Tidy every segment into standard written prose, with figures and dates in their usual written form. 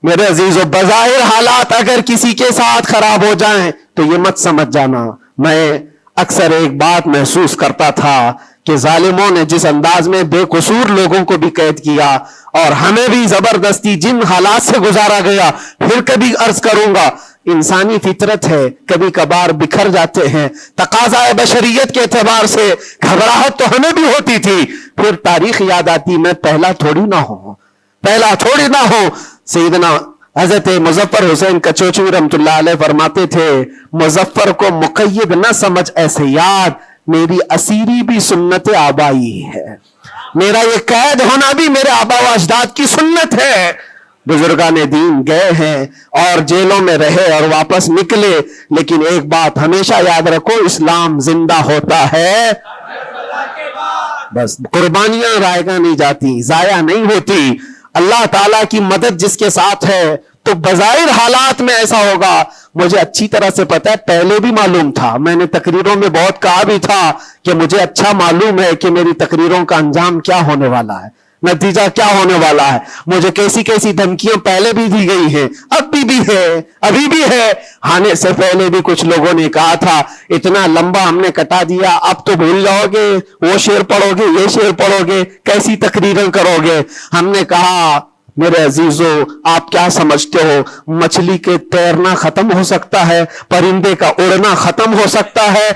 میرے عزیزو بظاہر حالات اگر کسی کے ساتھ خراب ہو جائیں تو یہ مت سمجھ جانا. میں اکثر ایک بات محسوس کرتا تھا کہ ظالموں نے جس انداز میں بے قصور لوگوں کو بھی قید کیا اور ہمیں بھی زبردستی جن حالات سے گزارا گیا، پھر کبھی عرض کروں گا انسانی فطرت ہے، کبھی کبھار بکھر جاتے ہیں. تقاضا بشریت کے اعتبار سے گھبراہٹ تو ہمیں بھی ہوتی تھی. پھر تاریخ یاد آتی، میں پہلا تھوڑی نہ ہوں. سیدنا حضرت مظفر حسین کچوچی رحمت اللہ علیہ فرماتے تھے، مظفر کو مقید نہ سمجھ ایسے یاد، میری اسیری بھی سنت آبائی ہے. میرا یہ قید ہونا بھی میرے آبا و اجداد کی سنت ہے. بزرگان دین گئے ہیں اور جیلوں میں رہے اور واپس نکلے، لیکن ایک بات ہمیشہ یاد رکھو، اسلام زندہ ہوتا ہے. بس قربانیاں رائے گاہ نہیں جاتی، ضائع نہیں ہوتی. اللہ تعالیٰ کی مدد جس کے ساتھ ہے تو بظاہر حالات میں ایسا ہوگا. مجھے اچھی طرح سے پتا ہے، پہلے بھی معلوم تھا، میں نے تقریروں میں بہت کہا بھی تھا کہ مجھے اچھا معلوم ہے کہ میری تقریروں کا انجام کیا ہونے والا ہے، نتیجہ کیا ہونے والا ہے. مجھے کیسی کیسی دھمکیاں پہلے بھی دی گئی ہیں، ابھی بھی ہے. آنے سے پہلے بھی کچھ لوگوں نے کہا تھا اتنا لمبا ہم نے کٹا دیا، اب تو بھول جاؤ گے، وہ شعر پڑھو گے، یہ شعر پڑھو گے، کیسی تقریریں کرو گے. ہم نے کہا میرے عزیزو آپ کیا سمجھتے ہو، مچھلی کے تیرنا ختم ہو سکتا ہے، پرندے کا اڑنا ختم ہو سکتا ہے،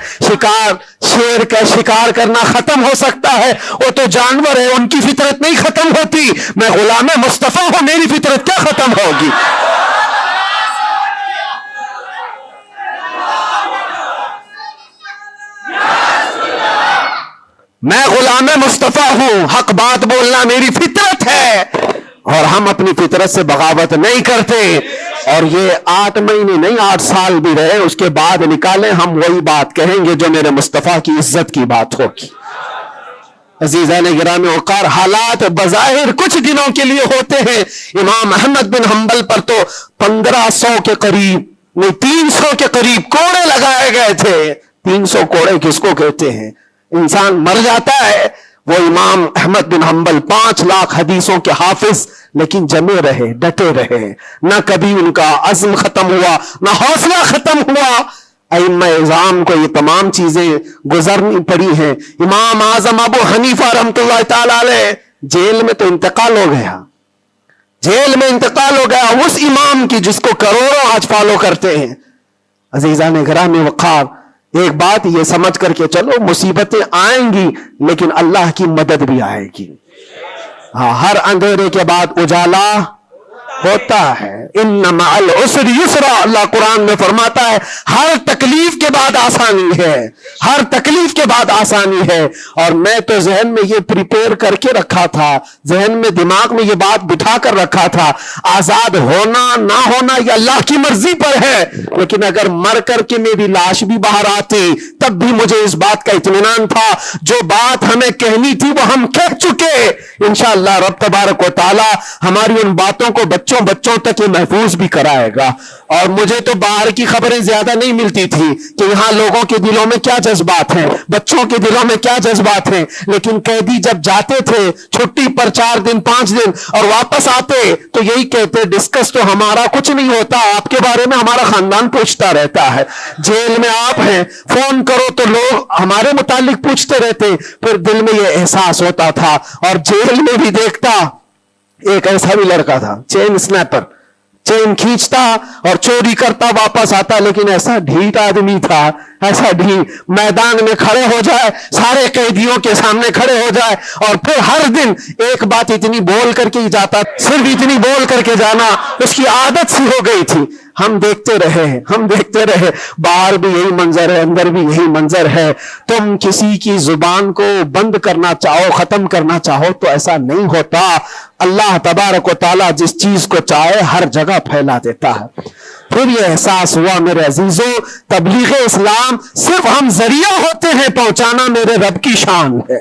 شیر کا شکار کرنا ختم ہو سکتا ہے. وہ تو جانور ہے، ان کی فطرت نہیں ختم ہوتی. میں غلام مصطفیٰ ہوں، میری فطرت کیا ختم ہوگی؟ میں غلام مصطفیٰ ہوں، حق بات بولنا میری فطرت ہے، اور ہم اپنی فطرت سے بغاوت نہیں کرتے. اور یہ 8 مہینے نہیں 8 سال بھی رہے، اس کے بعد نکالیں ہم وہی بات کہیں گے جو میرے مصطفیٰ کی عزت کی بات ہوگی. عزیزان گرامی وقار، حالات بظاہر کچھ دنوں کے لیے ہوتے ہیں. امام احمد بن حنبل پر تو 1500 کے قریب نہیں 300 کے قریب کوڑے لگائے گئے تھے. 300 کوڑے کس کو کہتے ہیں؟ انسان مر جاتا ہے. وہ امام احمد بن حنبل 5 لاکھ حدیثوں کے حافظ، لیکن جمے رہے، ڈٹے رہے. نہ کبھی ان کا عزم ختم ہوا، نہ حوصلہ ختم ہوا. ائمہ اعظام کو یہ تمام چیزیں گزرنی پڑی ہیں. امام اعظم ابو حنیفہ رحمۃ اللہ تعالی علیہ جیل میں تو انتقال ہو گیا، اس امام کی جس کو کروڑوں آج فالو کرتے ہیں. عزیزان گرامی وقار، ایک بات یہ سمجھ کر کے چلو، مصیبتیں آئیں گی لیکن اللہ کی مدد بھی آئے گی. ہاں، ہر اندھیرے کے بعد اجالا ہوتا ہے. ان مع العسر یسرا، اللہ قرآن میں فرماتا ہے ہر تکلیف کے بعد آسانی ہے. اور میں تو ذہن میں یہ پریپئر کر کے رکھا تھا، ذہن میں دماغ میں یہ بات بٹھا کر رکھا تھا، آزاد ہونا نہ ہونا یہ اللہ کی مرضی پر ہے. لیکن اگر مر کر کے میری لاش بھی باہر آتی تب بھی مجھے اس بات کا اطمینان تھا، جو بات ہمیں کہنی تھی وہ ہم کہہ چکے. انشاءاللہ رب تبارک و تعالی ہماری ان باتوں کو بچوں تک یہ محفوظ بھی کرائے گا. اور مجھے تو باہر کی خبریں زیادہ نہیں ملتی تھی کہ یہاں لوگوں کے دلوں میں کیا جذبات ہیں، بچوں کے دلوں میں کیا جذبات ہیں. لیکن قیدی جب جاتے تھے چھٹی پر 4 دن 5 دن اور واپس آتے تو یہی کہتے، ڈسکس تو ہمارا کچھ نہیں ہوتا، آپ کے بارے میں ہمارا خاندان پوچھتا رہتا ہے. جیل میں آپ ہیں، فون کرو تو لوگ ہمارے متعلق پوچھتے رہتے. پھر دل میں یہ احساس ہوتا تھا. اور جیل میں بھی دیکھتا، ایک ایسا بھی لڑکا تھا چین سنیپر، چین کھینچتا اور چوری کرتا واپس آتا، لیکن ایسا ڈھیٹ آدمی تھا، ایسا ڈھیٹ، میدان میں کھڑے ہو جائے، سارے قیدیوں کے سامنے کھڑے ہو جائے اور پھر ہر دن ایک بات اتنی بول کر کے ہی جاتا، صرف اتنی بول کر کے جانا، اس کی عادت سی ہو گئی تھی. ہم دیکھتے رہے، باہر بھی یہی منظر ہے، اندر بھی یہی منظر ہے. تم کسی کی زبان کو بند کرنا چاہو، ختم کرنا چاہو تو ایسا نہیں ہوتا. اللہ تبارک و تعالیٰ جس چیز کو چاہے ہر جگہ پھیلا دیتا ہے. پھر یہ احساس ہوا میرے عزیزو، تبلیغ اسلام صرف ہم ذریعہ ہوتے ہیں پہنچانا، میرے رب کی شان ہے،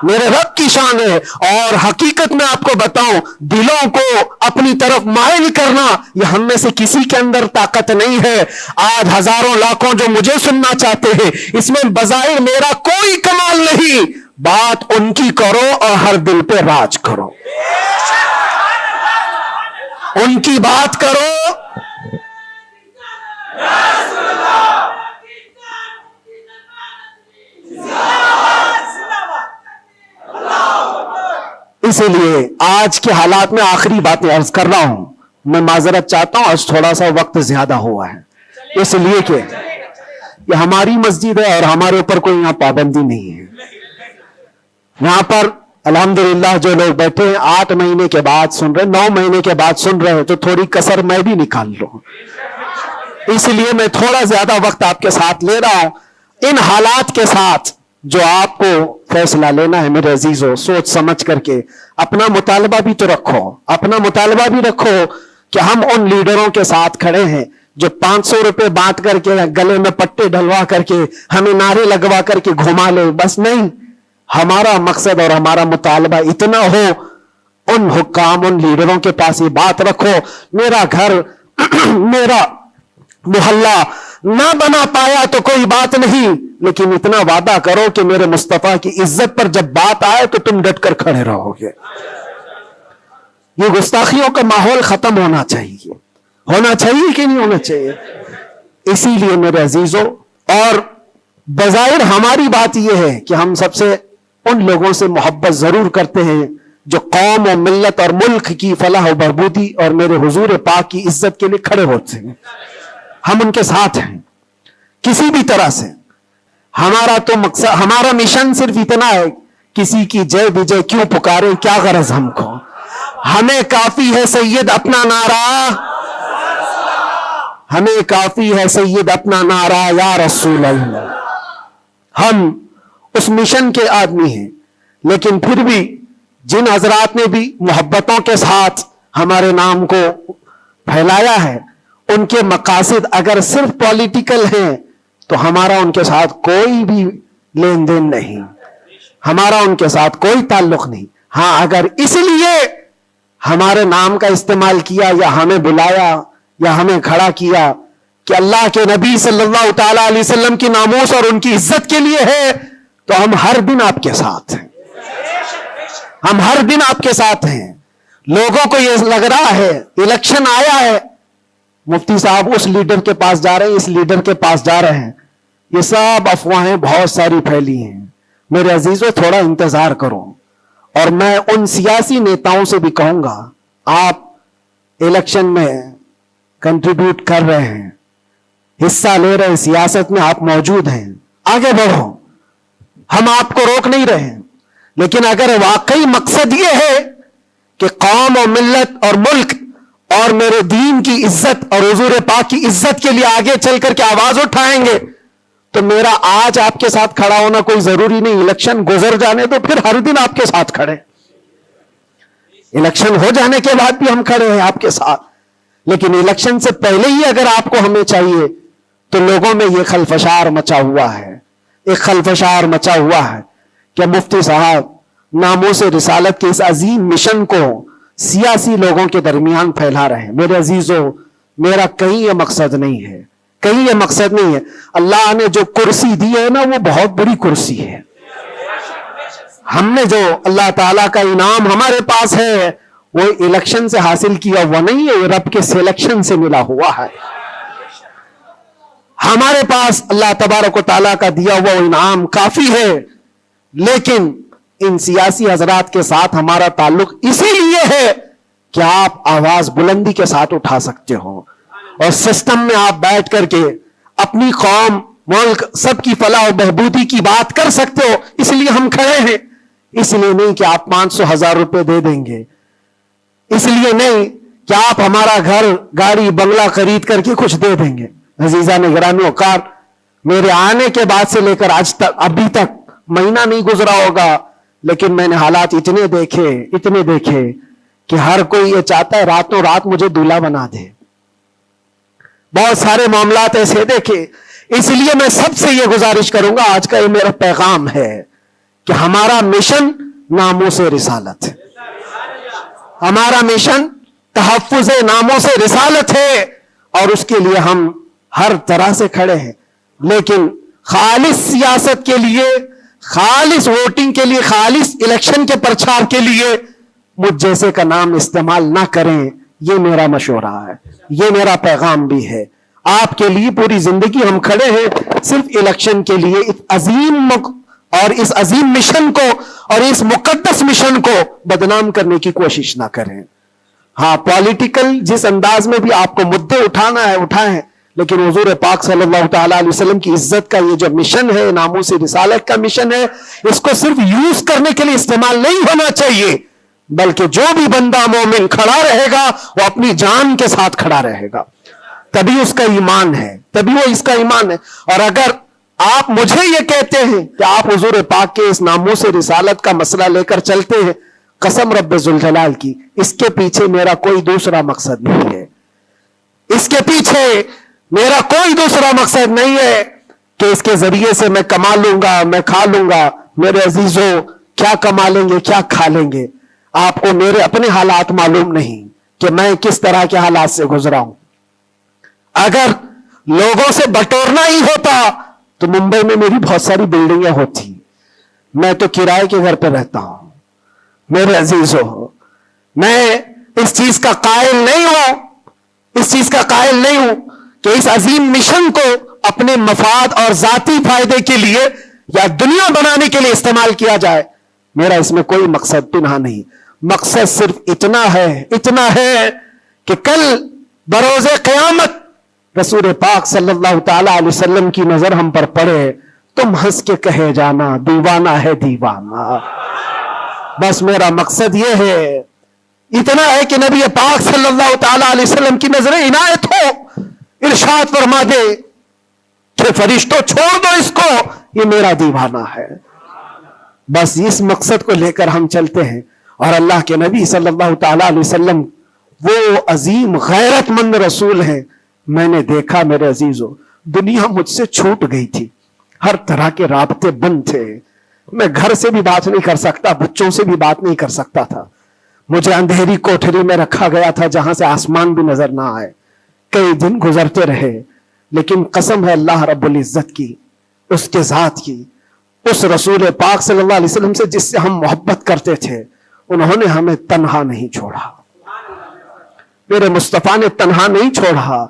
میرے رب کی شان ہے. اور حقیقت میں آپ کو بتاؤں، دلوں کو اپنی طرف مائل کرنا یہ ہم میں سے کسی کے اندر طاقت نہیں ہے. آج ہزاروں لاکھوں جو مجھے سننا چاہتے ہیں، اس میں بظاہر میرا کوئی کمال نہیں. بات ان کی کرو اور ہر دل پہ راج کرو. ان کی بات کرو. اسی لیے آج کے حالات میں آخری باتیں عرض کر رہا ہوں. میں معذرت چاہتا ہوں، آج تھوڑا سا وقت زیادہ ہوا ہے، اس لیے کہ یہ ہماری مسجد ہے اور ہمارے اوپر کوئی یہاں پابندی نہیں ہے. یہاں پر الحمدللہ جو لوگ بیٹھے ہیں 8 مہینے کے بعد سن رہے، 9 مہینے کے بعد سن رہے ہیں، تو تھوڑی کسر میں بھی نکال لوں. اس لیے میں تھوڑا زیادہ وقت آپ کے ساتھ لے رہا ہوں. ان حالات کے ساتھ جو آپ کو فیصلہ لینا ہے میرے عزیزوں، سوچ سمجھ کر کے اپنا مطالبہ بھی تو رکھو، اپنا مطالبہ بھی رکھو کہ ہم ان لیڈروں کے ساتھ کھڑے ہیں جو 500 روپے بانٹ کر کے گلے میں پٹے ڈلوا کر کے ہمیں نعرے لگوا کر کے گھما لے. بس نہیں، ہمارا مقصد اور ہمارا مطالبہ اتنا ہو، ان حکام، ان لیڈروں کے پاس یہ بات رکھو، میرا گھر میرا محلہ نہ بنا پایا تو کوئی بات نہیں، لیکن اتنا وعدہ کرو کہ میرے مصطفیٰ کی عزت پر جب بات آئے تو تم ڈٹ کر کھڑے رہو گے. یہ گستاخیوں کا ماحول ختم ہونا چاہیے. ہونا چاہیے کہ نہیں ہونا چاہیے؟ اسی لیے میرے عزیزوں، اور بظاہر ہماری بات یہ ہے کہ ہم سب سے ان لوگوں سے محبت ضرور کرتے ہیں جو قوم و ملت اور ملک کی فلاح و بہبودی اور میرے حضور پاک کی عزت کے لیے کھڑے ہوتے ہیں. ہم ان کے ساتھ ہیں کسی بھی طرح سے. ہمارا تو مقصد، ہمارا مشن صرف اتنا ہے، کسی کی جے وجے کیوں پکارے، کیا غرض ہم کو، ہمیں کافی ہے سید اپنا نعرہ، ہمیں کافی ہے سید اپنا نعرہ یا رسول اللہ. ہم اس مشن کے آدمی ہیں. لیکن پھر بھی جن حضرات نے بھی محبتوں کے ساتھ ہمارے نام کو پھیلایا ہے، ان کے مقاصد اگر صرف پولیٹیکل ہیں تو ہمارا ان کے ساتھ کوئی بھی لین دین نہیں، ہمارا ان کے ساتھ کوئی تعلق نہیں. ہاں، اگر اس لیے ہمارے نام کا استعمال کیا یا ہمیں بلایا یا ہمیں کھڑا کیا کہ اللہ کے نبی صلی اللہ تعالی علیہ وسلم کی ناموس اور ان کی عزت کے لیے ہے، تو ہم ہر دن آپ کے ساتھ ہیں. ہم ہر دن آپ کے ساتھ ہیں. لوگوں کو یہ لگ رہا ہے الیکشن آیا ہے، مفتی صاحب اس لیڈر کے پاس جا رہے ہیں، اس لیڈر کے پاس جا رہے ہیں، یہ سب افواہیں بہت ساری پھیلی ہیں. میرے عزیزوں، تھوڑا انتظار کرو. اور میں ان سیاسی نیتاؤں سے بھی کہوں گا، آپ الیکشن میں کنٹریبیوٹ کر رہے ہیں، حصہ لے رہے ہیں، سیاست میں آپ موجود ہیں، آگے بڑھو. ہم آپ کو روک نہیں رہے ہیں. لیکن اگر واقعی مقصد یہ ہے کہ قوم و ملت اور ملک اور میرے دین کی عزت اور حضور پاک کی عزت کے لیے آگے چل کر کے آواز اٹھائیں گے، تو میرا آج آپ کے ساتھ کھڑا ہونا کوئی ضروری نہیں. الیکشن گزر جانے تو پھر ہر دن آپ کے ساتھ کھڑے، الیکشن ہو جانے کے بعد بھی ہم کھڑے ہیں آپ کے ساتھ. لیکن الیکشن سے پہلے ہی اگر آپ کو ہمیں چاہیے تو لوگوں میں یہ خلفشار مچا ہوا ہے، ایک خلفشار مچا ہوا ہے کہ مفتی صاحب ناموس رسالت کے اس عظیم مشن کو سیاسی لوگوں کے درمیان پھیلا رہے ہیں. میرے عزیزوں، میرا کہیں یہ مقصد نہیں ہے، کہیں یہ مقصد نہیں ہے. اللہ نے جو کرسی دی ہے نا، وہ بہت بڑی کرسی ہے. ہم نے جو اللہ تعالیٰ کا انعام ہمارے پاس ہے وہ الیکشن سے حاصل کیا ہوا نہیں ہے، رب کے سلیکشن سے ملا ہوا ہے. ہمارے پاس اللہ تبارک و تعالیٰ کا دیا ہوا انعام کافی ہے. لیکن ان سیاسی حضرات کے ساتھ ہمارا تعلق اسی لیے ہے کہ آپ آواز بلندی کے ساتھ اٹھا سکتے ہو اور سسٹم میں آپ بیٹھ کر کے اپنی قوم، ملک، سب کی فلاح و بہبودی کی بات کر سکتے ہو. اس لیے ہم کھڑے ہیں. اس لیے نہیں کہ آپ 500,000 روپے دے دیں گے، اس لیے نہیں کہ آپ ہمارا گھر، گاڑی، بنگلہ خرید کر کے کچھ دے دیں گے. عزیزان گرامی اوقات، میرے آنے کے بعد سے لے کر آج تک، ابھی تک مہینہ نہیں گزرا ہوگا، لیکن میں نے حالات اتنے دیکھے کہ ہر کوئی یہ چاہتا ہے راتوں رات مجھے دولہا بنا دے. بہت سارے معاملات ایسے دیکھے. اس لیے میں سب سے یہ گزارش کروں گا، آج کا یہ میرا پیغام ہے کہ ہمارا مشن ناموس رسالت ہے. ہمارا مشن تحفظ ناموس رسالت ہے اور اس کے لیے ہم ہر طرح سے کھڑے ہیں. لیکن خالص سیاست کے لیے، خالص ووٹنگ کے لیے، خالص الیکشن کے پرچار کے لیے مجھ جیسے کا نام استعمال نہ کریں، یہ میرا مشورہ ہے, یہ میرا پیغام بھی ہے آپ کے لیے. پوری زندگی ہم کھڑے ہیں صرف الیکشن کے لیے. اس عظیم مشن کو اور اس مقدس مشن کو بدنام کرنے کی کوشش نہ کریں. ہاں, پولیٹیکل جس انداز میں بھی آپ کو مدعے اٹھانا ہے اٹھائیں, لیکن حضور پاک صلی اللہ تعالیٰ علیہ وسلم کی عزت کا یہ جو مشن ہے, ناموس رسالت کا مشن ہے, اس کو صرف یوز کرنے کے لیے استعمال نہیں ہونا چاہیے, بلکہ جو بھی بندہ مومن کھڑا رہے گا وہ اپنی جان کے ساتھ کھڑا رہے گا, تبھی اس کا ایمان ہے, تبھی وہ اس کا ایمان ہے. اور اگر آپ مجھے یہ کہتے ہیں کہ آپ حضور پاک کے اس ناموس رسالت کا مسئلہ لے کر چلتے ہیں, قسم رب ذوالجلال کی, اس کے پیچھے میرا کوئی دوسرا مقصد نہیں ہے. اس کے پیچھے میرا کوئی دوسرا مقصد نہیں ہے کہ اس کے ذریعے سے میں کما لوں گا, میں کھا لوں گا. میرے عزیزوں, کیا کما لیں گے, کیا کھا لیں گے؟ آپ کو میرے اپنے حالات معلوم نہیں کہ میں کس طرح کے حالات سے گزرا ہوں. اگر لوگوں سے بٹورنا ہی ہوتا تو ممبئی میں میری بہت ساری بلڈنگیں ہوتی. میں تو کرائے کے گھر پہ رہتا ہوں. میرے عزیزوں, میں اس چیز کا قائل نہیں ہوں, اس چیز کا قائل نہیں ہوں کہ اس عظیم مشن کو اپنے مفاد اور ذاتی فائدے کے لیے یا دنیا بنانے کے لیے استعمال کیا جائے. میرا اس میں کوئی مقصد پنہا نہیں. مقصد صرف اتنا ہے کہ کل بروز قیامت رسول پاک صلی اللہ تعالی علیہ وسلم کی نظر ہم پر پڑے, تم ہنس کے کہے جانا دیوانہ ہے دیوانہ. بس میرا مقصد یہ ہے, اتنا ہے کہ نبی پاک صلی اللہ تعالی علیہ وسلم کی نظر عنایت ہو, ارشاد فرما دے کہ فرشتوں چھوڑ دو اس کو, یہ میرا دیوانہ ہے. بس اس مقصد کو لے کر ہم چلتے ہیں. اور اللہ کے نبی صلی اللہ تعالی علیہ وسلم وہ عظیم غیرت مند رسول ہیں. میں نے دیکھا میرے عزیزوں, دنیا مجھ سے چھوٹ گئی تھی, ہر طرح کے رابطے بند تھے. میں گھر سے بھی بات نہیں کر سکتا, بچوں سے بھی بات نہیں کر سکتا تھا. مجھے اندھیری کوٹھری میں رکھا گیا تھا جہاں سے آسمان بھی نظر نہ آئے. کئی دن گزرتے رہے, لیکن قسم ہے اللہ رب العزت کی, اس کے ذات کی, اس رسول پاک صلی اللہ علیہ وسلم سے جس سے ہم محبت کرتے تھے, انہوں نے ہمیں تنہا نہیں چھوڑا. میرے مصطفیٰ نے تنہا نہیں چھوڑا.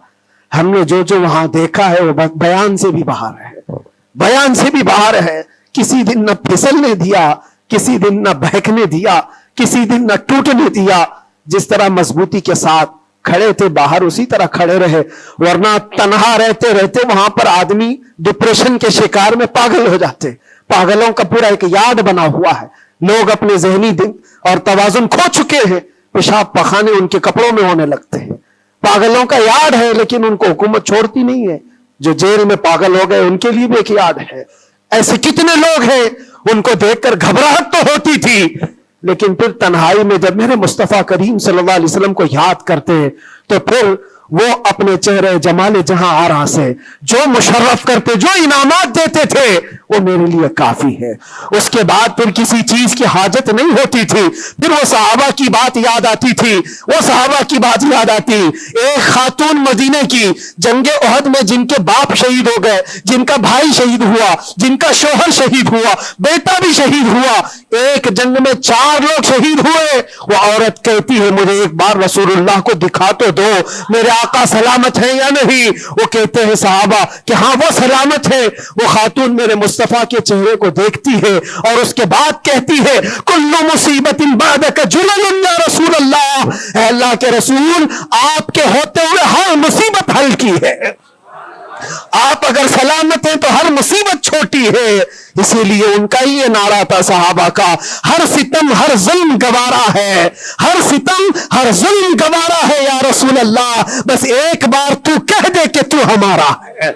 ہم نے جو وہاں دیکھا ہے وہ بیان سے بھی باہر ہے, بیان سے بھی باہر ہے. کسی دن نہ پھسلنے دیا, کسی دن نہ بہکنے دیا, کسی دن نہ ٹوٹنے دیا. جس طرح مضبوطی کے ساتھ کھڑے تھے باہر اسی طرح کھڑے رہے. ورنہ تنہا رہتے رہتے وہاں پر آدمی ڈپریشن کے شکار میں پاگل ہو جاتے. پاگلوں کا پورا ایک یاد بنا ہوا ہے. لوگ اپنے ذہنی دن اور توازن کھو چکے ہیں, پیشاب پخانے ان کے کپڑوں میں ہونے لگتے ہیں. پاگلوں کا یاد ہے, لیکن ان کو حکومت چھوڑتی نہیں ہے. جو جیل میں پاگل ہو گئے ان کے لیے بھی ایک یاد ہے. ایسے کتنے لوگ ہیں, ان کو دیکھ کر گھبراہٹ تو ہوتی تھی, لیکن پھر تنہائی میں جب میرے مصطفیٰ کریم صلی اللہ علیہ وسلم کو یاد کرتے تو پھر وہ اپنے چہرے جمال جہاں آرا سے جو مشرف کرتے, جو انعامات دیتے تھے, وہ میرے لیے کافی ہے. اس کے بعد پھر کسی چیز کی حاجت نہیں ہوتی تھی. پھر وہ صحابہ کی بات یاد آتی تھی, وہ صحابہ کی بات یاد آتی. ایک خاتون مدینے کی جنگ احد میں جن کے باپ شہید ہو گئے, جن کا بھائی شہید ہوا, جن کا شوہر شہید ہوا, بیٹا بھی شہید ہوا, ایک جنگ میں 4 لوگ شہید ہوئے. وہ عورت کہتی ہے مجھے ایک بار رسول اللہ کو دکھا تو دو, میرے آقا سلامت ہے یا نہیں. وہ کہتے ہیں صحابہ کہ ہاں وہ سلامت ہے. وہ خاتون میرے مصطفیٰ کے چہرے کو دیکھتی ہے اور اس کے بعد کہتی ہے کل مصیبت بعدک جلل یا رسول اللہ, اے اللہ کے رسول آپ کے ہوتے ہوئے ہر مصیبت ہلکی ہے. آپ اگر سلامت ہیں تو ہر مصیبت چھوٹی ہے. اسی لیے ان کا یہ نعرہ تھا صحابہ کا, ہر ستم ہر ظلم گوارا ہے, ہر ستم ہر ظلم گوارا ہے یا رسول اللہ, بس ایک بار تو کہہ دے کہ تو ہمارا ہے.